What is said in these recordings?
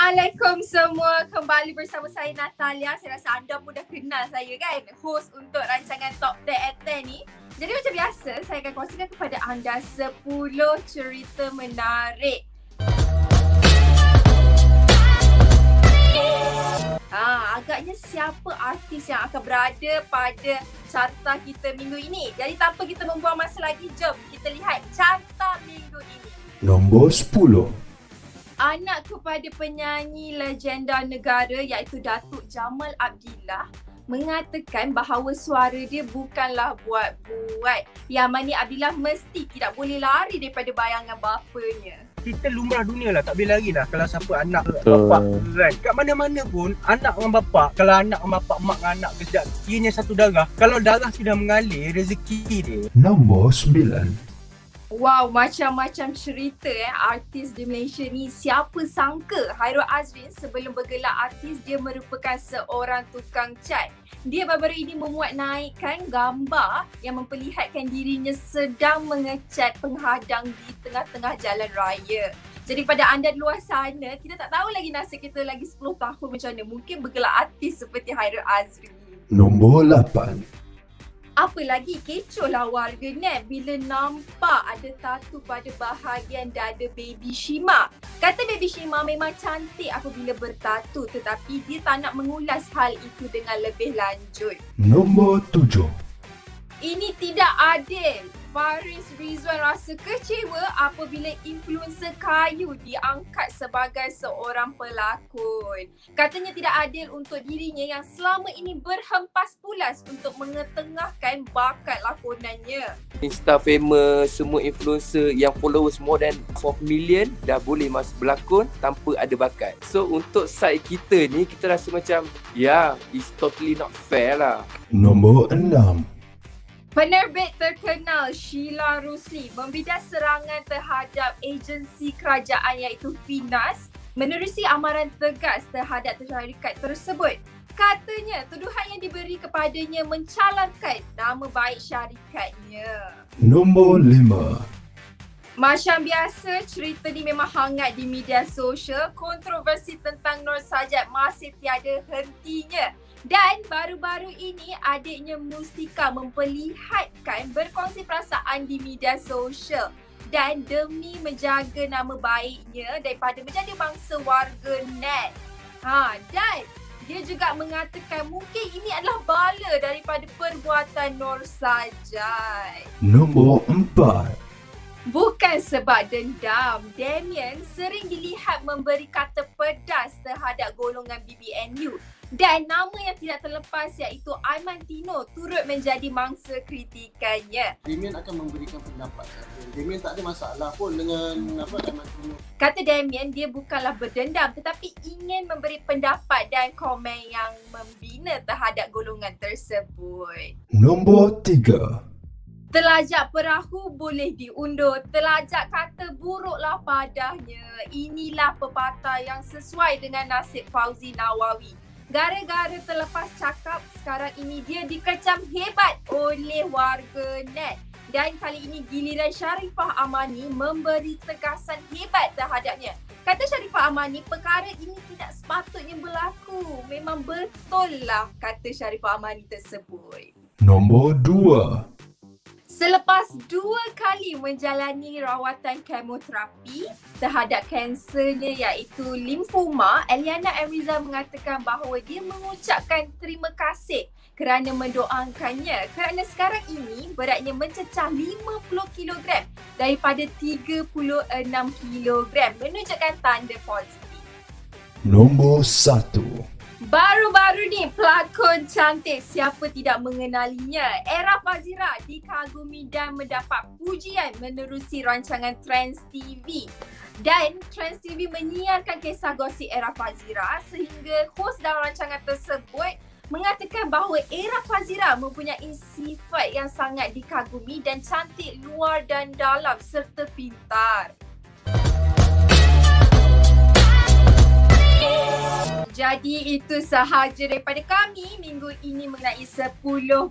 Assalamualaikum semua, kembali bersama saya Natalia. Saya rasa anda pun dah kenal saya kan, host untuk rancangan Top 10 at 10 ni. Jadi macam biasa, saya akan kongsikan kepada anda 10 cerita menarik. Agaknya siapa artis yang akan berada pada carta kita minggu ini. Jadi tanpa kita membuang masa lagi, jom kita lihat carta minggu ini. Nombor 10. Anak kepada penyanyi legenda negara iaitu Datuk Jamal Abdillah mengatakan bahawa suara dia bukanlah buat-buat. Yang mana Abdillah mesti tidak boleh lari daripada bayangan bapanya. Kita lumrah dunia lah, tak boleh lari lah kalau siapa anak bapak kan. Kat mana-mana pun anak dengan bapak, kalau anak dengan bapak, mak dengan anak kejap, ianya satu darah. Kalau darah sudah mengalir, rezeki dia. Nombor 9. Wow, macam-macam cerita artis di Malaysia ni. Siapa sangka Hairul Azrin sebelum bergelar artis dia merupakan seorang tukang cat. Dia baru-baru ini memuat naikkan gambar yang memperlihatkan dirinya sedang mengecat penghadang di tengah-tengah jalan raya. Jadi pada anda di luar sana, kita tak tahu lagi nasib kita lagi 10 tahun macam mana. Mungkin bergelar artis seperti Hairul Azrin. Nombor 8. Apa lagi, kecoh lah warga net bila nampak ada tatu pada bahagian dada baby Shima. Kata baby Shima memang cantik apabila bertatu, tetapi dia tak nak mengulas hal itu dengan lebih lanjut. Nombor 7. Ini tidak adil. Faris Rizwan rasa kecewa apabila influencer kayu diangkat sebagai seorang pelakon. Katanya tidak adil untuk dirinya yang selama ini berhempas pulas untuk mengetengahkan bakat lakonannya. Insta famous, semua influencer yang followers more than 4 million dah boleh masuk berlakon tanpa ada bakat. So untuk side kita ni, kita rasa macam it's totally not fair lah. Nombor 6. Penerbit terkenal Sheila Rusli membidas serangan terhadap agensi kerajaan iaitu Finas menerusi amaran tegas terhadap syarikat tersebut. Katanya tuduhan yang diberi kepadanya mencalonkan nama baik syarikatnya. Nombor 5. Macam biasa, cerita ni memang hangat di media sosial. Kontroversi tentang Nur Sajat masih tiada hentinya. Dan baru-baru ini adiknya Mustika memperlihatkan berkongsi perasaan di media sosial. Dan demi menjaga nama baiknya daripada menjadi bangsa warga net. Dan dia juga mengatakan mungkin ini adalah bala daripada perbuatan Nur Sajat. Nombor 4. Bukan sebab dendam, Damian sering dilihat memberi kata pedas terhadap golongan BBNU. Dan nama yang tidak terlepas iaitu Aiman Tino turut menjadi mangsa kritikannya. Damian akan memberikan pendapat saja. Damian tak ada masalah pun dengan Aiman Tino. Kata Damian, dia bukanlah berdendam tetapi ingin memberi pendapat dan komen yang membina terhadap golongan tersebut. Nombor 3. Telajak perahu boleh diundur, telajak kata buruklah padanya. Inilah pepatah yang sesuai dengan nasib Fauzi Nawawi. Gara-gara terlepas cakap, sekarang ini dia dikecam hebat oleh warga net. Dan kali ini giliran Sharifah Amani memberi tegasan hebat terhadapnya. Kata Sharifah Amani, perkara ini tidak sepatutnya berlaku. Memang betul lah kata Sharifah Amani tersebut. Nombor 2. Selepas 2 kali menjalani rawatan kemoterapi terhadap kansernya iaitu limfoma, Eliana Amriza mengatakan bahawa dia mengucapkan terima kasih kerana mendoakannya kerana sekarang ini beratnya mencecah 50 kg daripada 36 kg menunjukkan tanda positif. Nombor 1. Baru-baru ni pelakon cantik siapa tidak mengenalinya. Era Fazira dikagumi dan mendapat pujian menerusi rancangan Trends TV. Dan Trends TV menyiarkan kisah gosip Era Fazira sehingga hos dalam rancangan tersebut mengatakan bahawa Era Fazira mempunyai sifat yang sangat dikagumi dan cantik luar dan dalam serta pintar. Jadi itu sahaja daripada kami minggu ini mengenai 10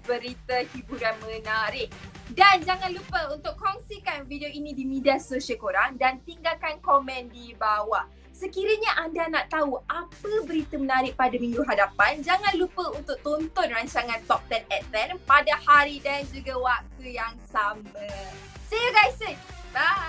berita hiburan menarik. Dan jangan lupa untuk kongsikan video ini di media sosial korang dan tinggalkan komen di bawah. Sekiranya anda nak tahu apa berita menarik pada minggu hadapan, jangan lupa untuk tonton rancangan Top 10 at 10 pada hari dan juga waktu yang sama. See you guys soon. Bye.